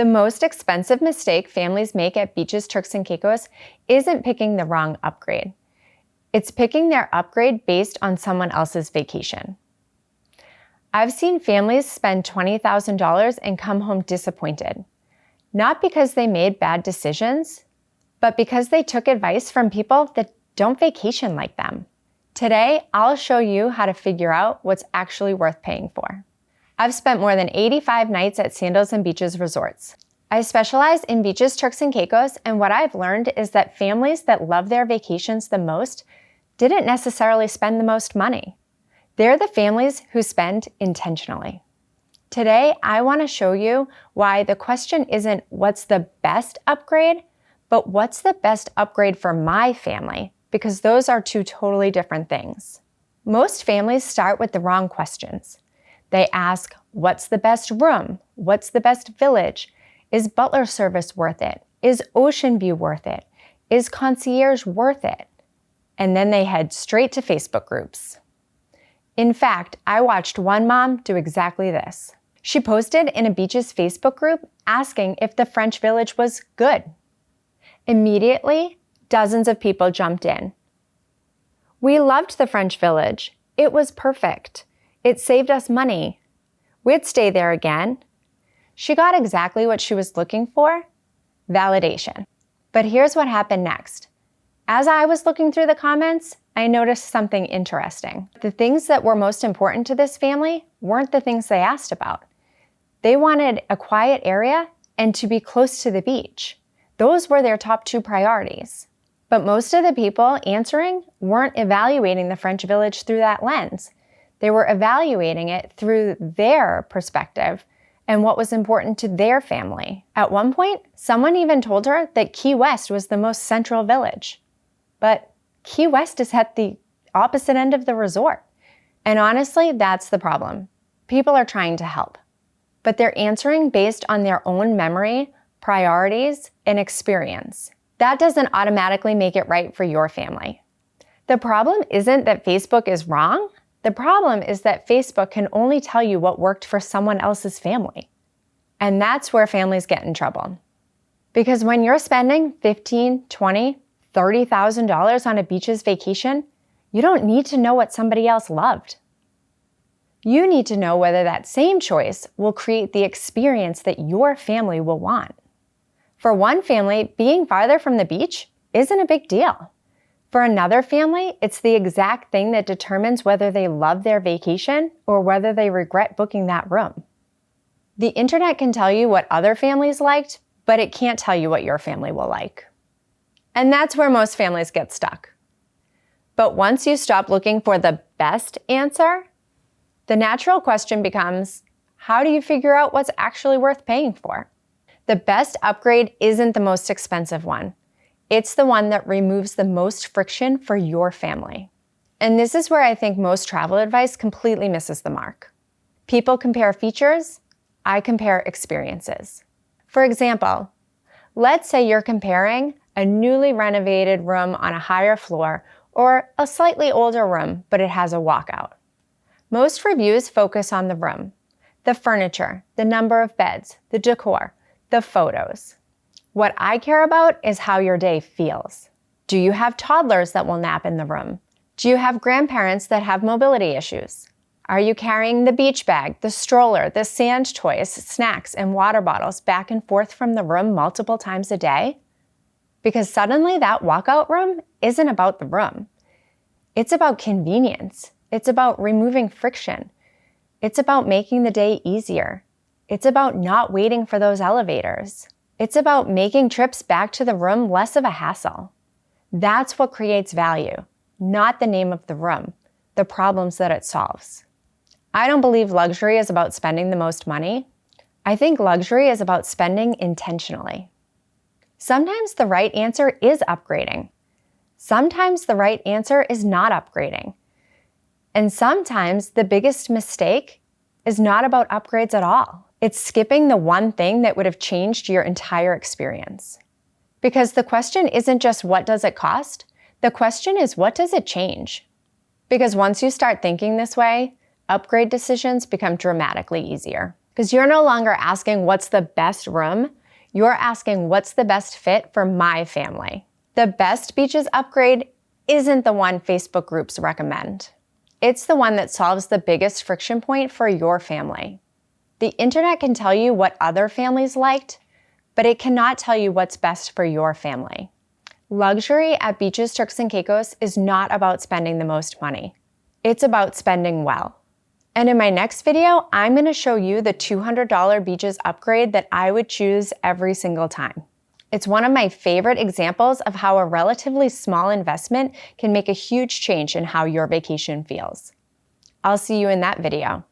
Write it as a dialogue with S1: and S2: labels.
S1: The most expensive mistake families make at Beaches Turks and Caicos isn't picking the wrong upgrade. It's picking their upgrade based on someone else's vacation. I've seen families spend $20,000 and come home disappointed, not because they made bad decisions, but because they took advice from people that don't vacation like them. Today, I'll show you how to figure out what's actually worth paying for. I've spent more than 85 nights at Sandals and Beaches resorts. I specialize in Beaches Turks and Caicos, and what I've learned is that families that love their vacations the most didn't necessarily spend the most money. They're the families who spend intentionally. Today, I want to show you why the question isn't what's the best upgrade, but what's the best upgrade for my family, because those are two totally different things. Most families start with the wrong questions. They ask, what's the best room? What's the best village? Is Butler Service worth it? Is Ocean View worth it? Is Concierge worth it? And then they head straight to Facebook groups. In fact, I watched one mom do exactly this. She posted in a Beaches Facebook group asking if the French Village was good. Immediately, dozens of people jumped in. We loved the French Village. It was perfect. It saved us money. We'd stay there again. She got exactly what she was looking for: validation. But here's what happened next. As I was looking through the comments, I noticed something interesting. The things that were most important to this family weren't the things they asked about. They wanted a quiet area and to be close to the beach. Those were their top two priorities. But most of the people answering weren't evaluating the French Village through that lens. They were evaluating it through their perspective and what was important to their family. At one point, someone even told her that Key West was the most central village. But Key West is at the opposite end of the resort. And honestly, that's the problem. People are trying to help, but they're answering based on their own memory, priorities, and experience. That doesn't automatically make it right for your family. The problem isn't that Facebook is wrong. The problem is that Facebook can only tell you what worked for someone else's family. And that's where families get in trouble. Because when you're spending $15,000, $20,000, $30,000 on a beaches vacation, you don't need to know what somebody else loved. You need to know whether that same choice will create the experience that your family will want. For one family, being farther from the beach isn't a big deal. For another family, it's the exact thing that determines whether they love their vacation or whether they regret booking that room. The internet can tell you what other families liked, but it can't tell you what your family will like. And that's where most families get stuck. But once you stop looking for the best answer, the natural question becomes, how do you figure out what's actually worth paying for? The best upgrade isn't the most expensive one. It's the one that removes the most friction for your family. And this is where I think most travel advice completely misses the mark. People compare features, I compare experiences. For example, let's say you're comparing a newly renovated room on a higher floor or a slightly older room, but it has a walkout. Most reviews focus on the room, the furniture, the number of beds, the decor, the photos. What I care about is how your day feels. Do you have toddlers that will nap in the room? Do you have grandparents that have mobility issues? Are you carrying the beach bag, the stroller, the sand toys, snacks, and water bottles back and forth from the room multiple times a day? Because suddenly that walkout room isn't about the room. It's about convenience. It's about removing friction. It's about making the day easier. It's about not waiting for those elevators. It's about making trips back to the room less of a hassle. That's what creates value, not the name of the room, the problems that it solves. I don't believe luxury is about spending the most money. I think luxury is about spending intentionally. Sometimes the right answer is upgrading. Sometimes the right answer is not upgrading. And sometimes the biggest mistake is not about upgrades at all. It's skipping the one thing that would have changed your entire experience. Because the question isn't just what does it cost? The question is what does it change? Because once you start thinking this way, upgrade decisions become dramatically easier. Because you're no longer asking what's the best room, you're asking what's the best fit for my family. The best beaches upgrade isn't the one Facebook groups recommend. It's the one that solves the biggest friction point for your family. The internet can tell you what other families liked, but it cannot tell you what's best for your family. Luxury at Beaches Turks and Caicos is not about spending the most money. It's about spending well. And in my next video, I'm going to show you the $200 beaches upgrade that I would choose every single time. It's one of my favorite examples of how a relatively small investment can make a huge change in how your vacation feels. I'll see you in that video.